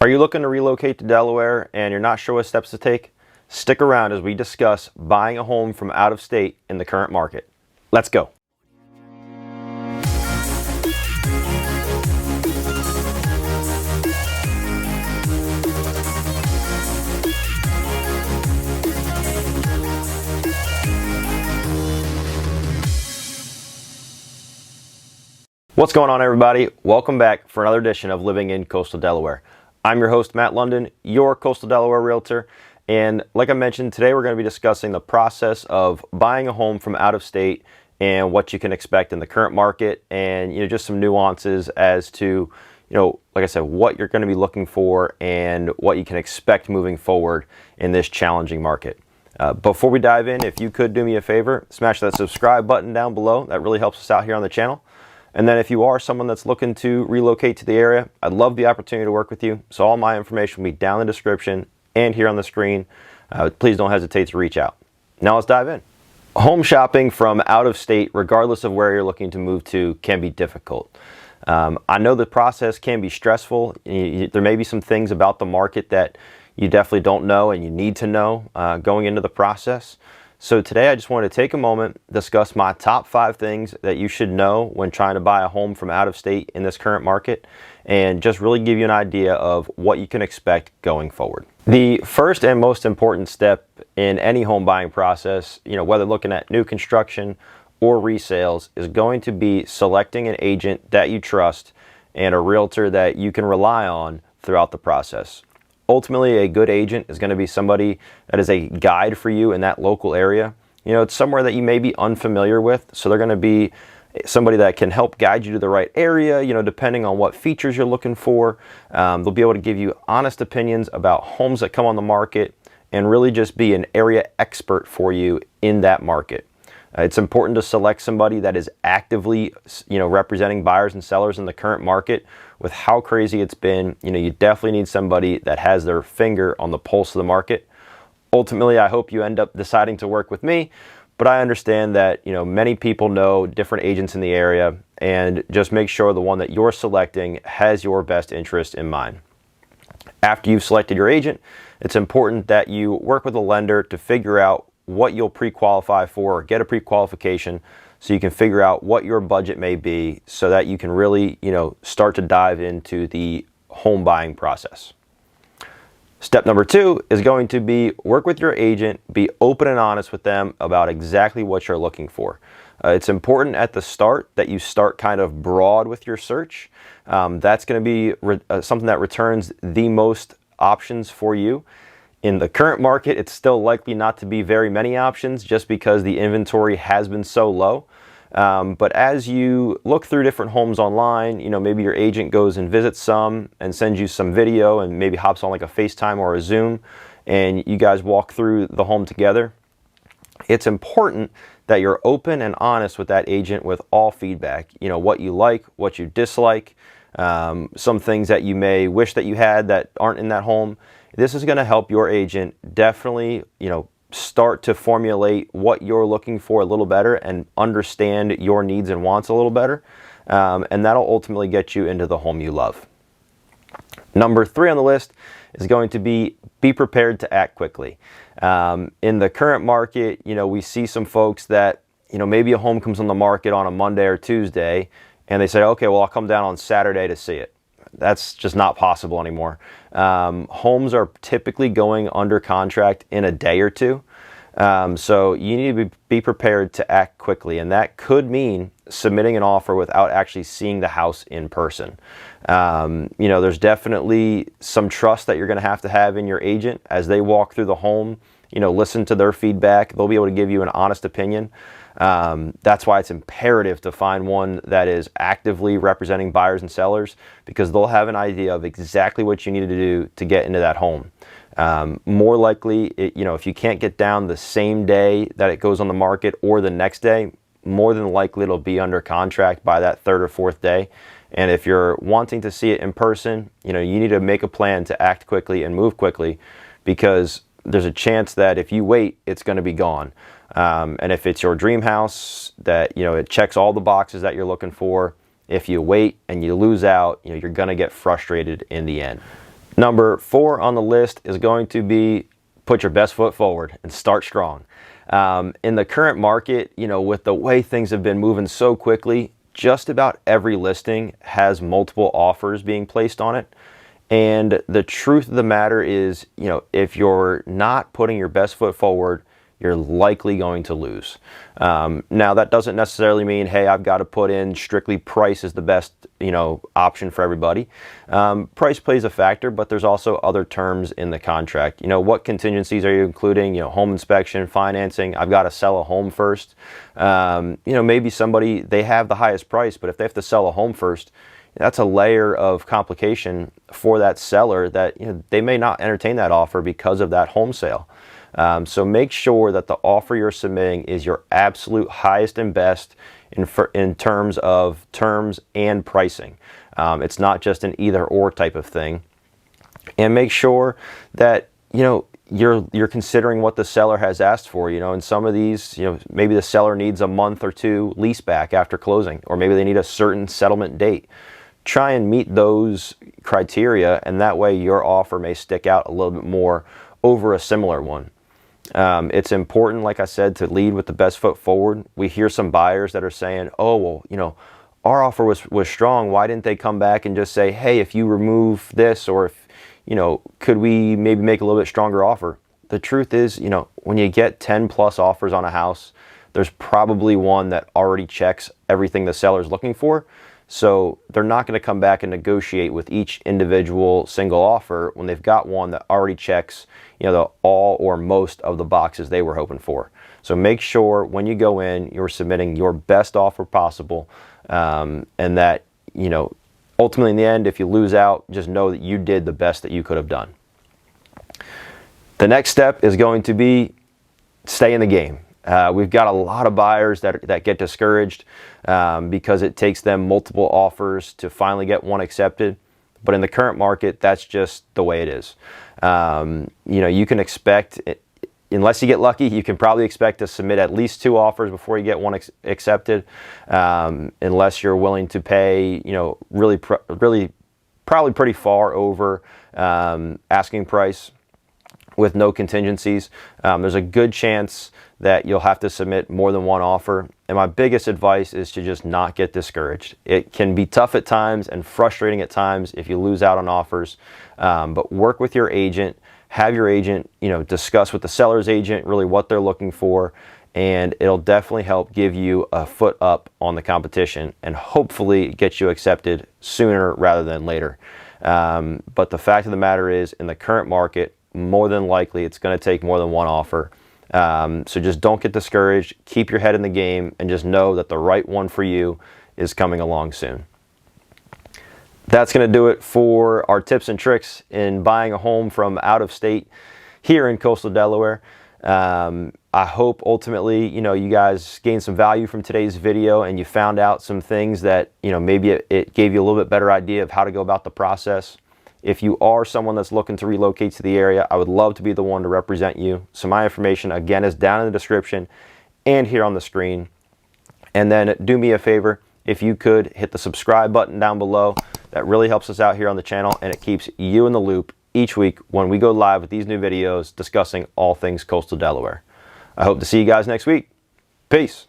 Are you looking to relocate to Delaware and you're not sure what steps to take? Stick around as we discuss buying a home from out of state in the current market. Let's go. What's going on, everybody? Welcome back for another edition of Living in Coastal Delaware. I'm your host, Matt Lunden, your Coastal Delaware realtor. And like I mentioned, today we're going to be discussing the process of buying a home from out of state and what you can expect in the current market, and just some nuances as to, like I said, what you're going to be looking for and what you can expect moving forward in this challenging market. Before we dive in, if you could do me a favor, smash that subscribe button down below. That really helps us out here on the channel. And then if you are someone that's looking to relocate to the area, I'd love the opportunity to work with you. So all my information will be down in the description and here on the screen. Please don't hesitate to reach out. Now let's dive in. Home shopping from out of state, regardless of where you're looking to move to, can be difficult. I know the process can be stressful. There may be some things about the market that you definitely don't know and you need to know going into the process. So today I just wanted to take a moment, discuss my top 5 things that you should know when trying to buy a home from out of state in this current market, and just really give you an idea of what you can expect going forward. The first and most important step in any home buying process, whether looking at new construction or resales, is going to be selecting an agent that you trust and a realtor that you can rely on throughout the process. Ultimately, a good agent is going to be somebody that is a guide for you in that local area. It's somewhere that you may be unfamiliar with, so they're going to be somebody that can help guide you to the right area, depending on what features you're looking for. They'll be able to give you honest opinions about homes that come on the market and really just be an area expert for you in that market. It's important to select somebody that is actively, representing buyers and sellers in the current market. With how crazy it's been, you definitely need somebody that has their finger on the pulse of the market. Ultimately, I hope you end up deciding to work with me, but I understand that, many people know different agents in the area, and just make sure the one that you're selecting has your best interest in mind. After you've selected your agent, it's important that you work with a lender to figure out what you'll pre-qualify for, or get a pre-qualification, so you can figure out what your budget may be, so that you can really, start to dive into the home buying process. Step number 2 is going to be work with your agent, be open and honest with them about exactly what you're looking for. It's important at the start that you start kind of broad with your search. That's going to be something that returns the most options for you. In the current market, it's still likely not to be very many options just because the inventory has been so low. But as you look through different homes online, maybe your agent goes and visits some and sends you some video and maybe hops on like a FaceTime or a Zoom, and you guys walk through the home together. It's important that you're open and honest with that agent with all feedback. What you like, what you dislike, some things that you may wish that you had that aren't in that home. This is going to help your agent definitely, start to formulate what you're looking for a little better and understand your needs and wants a little better. And that'll ultimately get you into the home you love. Number 3 on the list is going to be prepared to act quickly. In the current market, we see some folks that, maybe a home comes on the market on a Monday or Tuesday, and they say, okay, well, I'll come down on Saturday to see it. That's just not possible anymore. Homes are typically going under contract in a day or two. So you need to be prepared to act quickly. And that could mean submitting an offer without actually seeing the house in person. There's definitely some trust that you're going to have in your agent as they walk through the home. Listen to their feedback. They'll be able to give you an honest opinion. That's why it's imperative to find one that is actively representing buyers and sellers, because they'll have an idea of exactly what you need to do to get into that home. More likely, if you can't get down the same day that it goes on the market or the next day, more than likely it'll be under contract by that 3rd or 4th day. And if you're wanting to see it in person, you need to make a plan to act quickly and move quickly, because there's a chance that if you wait, it's going to be gone. And if it's your dream house that, it checks all the boxes that you're looking for, if you wait and you lose out, you're going to get frustrated in the end. Number 4 on the list is going to be put your best foot forward and start strong. In the current market, with the way things have been moving so quickly, just about every listing has multiple offers being placed on it. And the truth of the matter is, if you're not putting your best foot forward, you're likely going to lose. Now, that doesn't necessarily mean, hey, I've got to put in strictly price is the best, option for everybody. Price plays a factor, but there's also other terms in the contract. What contingencies are you including? Home inspection, financing. I've got to sell a home first. Maybe somebody, they have the highest price, but if they have to sell a home first, that's a layer of complication for that seller that they may not entertain that offer because of that home sale. So make sure that the offer you're submitting is your absolute highest and best in terms of terms and pricing. It's not just an either or type of thing. And make sure that you're considering what the seller has asked for. In some of these, maybe the seller needs a month or two lease back after closing, or maybe they need a certain settlement date. Try and meet those criteria, and that way your offer may stick out a little bit more over a similar one. It's important, like I said, to lead with the best foot forward. We hear some buyers that are saying, oh, well, our offer was strong. Why didn't they come back and just say, hey, if you remove this, or if, could we maybe make a little bit stronger offer? The truth is, when you get 10 plus offers on a house, there's probably one that already checks everything the seller's looking for. So they're not going to come back and negotiate with each individual single offer when they've got one that already checks, the all or most of the boxes they were hoping for. So make sure when you go in, you're submitting your best offer possible, and that, ultimately in the end, if you lose out, just know that you did the best that you could have done. The next step is going to be stay in the game. We've got a lot of buyers that get discouraged because it takes them multiple offers to finally get one accepted. But in the current market, that's just the way it is. You can expect, unless you get lucky, you can probably expect to submit at least 2 offers before you get one accepted, unless you're willing to pay, really probably pretty far over asking price with no contingencies. There's a good chance that you'll have to submit more than one offer. And my biggest advice is to just not get discouraged. It can be tough at times and frustrating at times if you lose out on offers, but work with your agent, have your agent, discuss with the seller's agent really what they're looking for, and it'll definitely help give you a foot up on the competition and hopefully get you accepted sooner rather than later. But the fact of the matter is, in the current market, more than likely it's going to take more than one offer. So just don't get discouraged, keep your head in the game, and just know that the right one for you is coming along soon. That's going to do it for our tips and tricks in buying a home from out of state here in coastal Delaware. I hope ultimately, you guys gained some value from today's video and you found out some things that, maybe it gave you a little bit better idea of how to go about the process. If you are someone that's looking to relocate to the area, I would love to be the one to represent you. So my information, again, is down in the description and here on the screen. And then do me a favor, if you could hit the subscribe button down below. That really helps us out here on the channel, and it keeps you in the loop each week when we go live with these new videos discussing all things coastal Delaware. I hope to see you guys next week. Peace.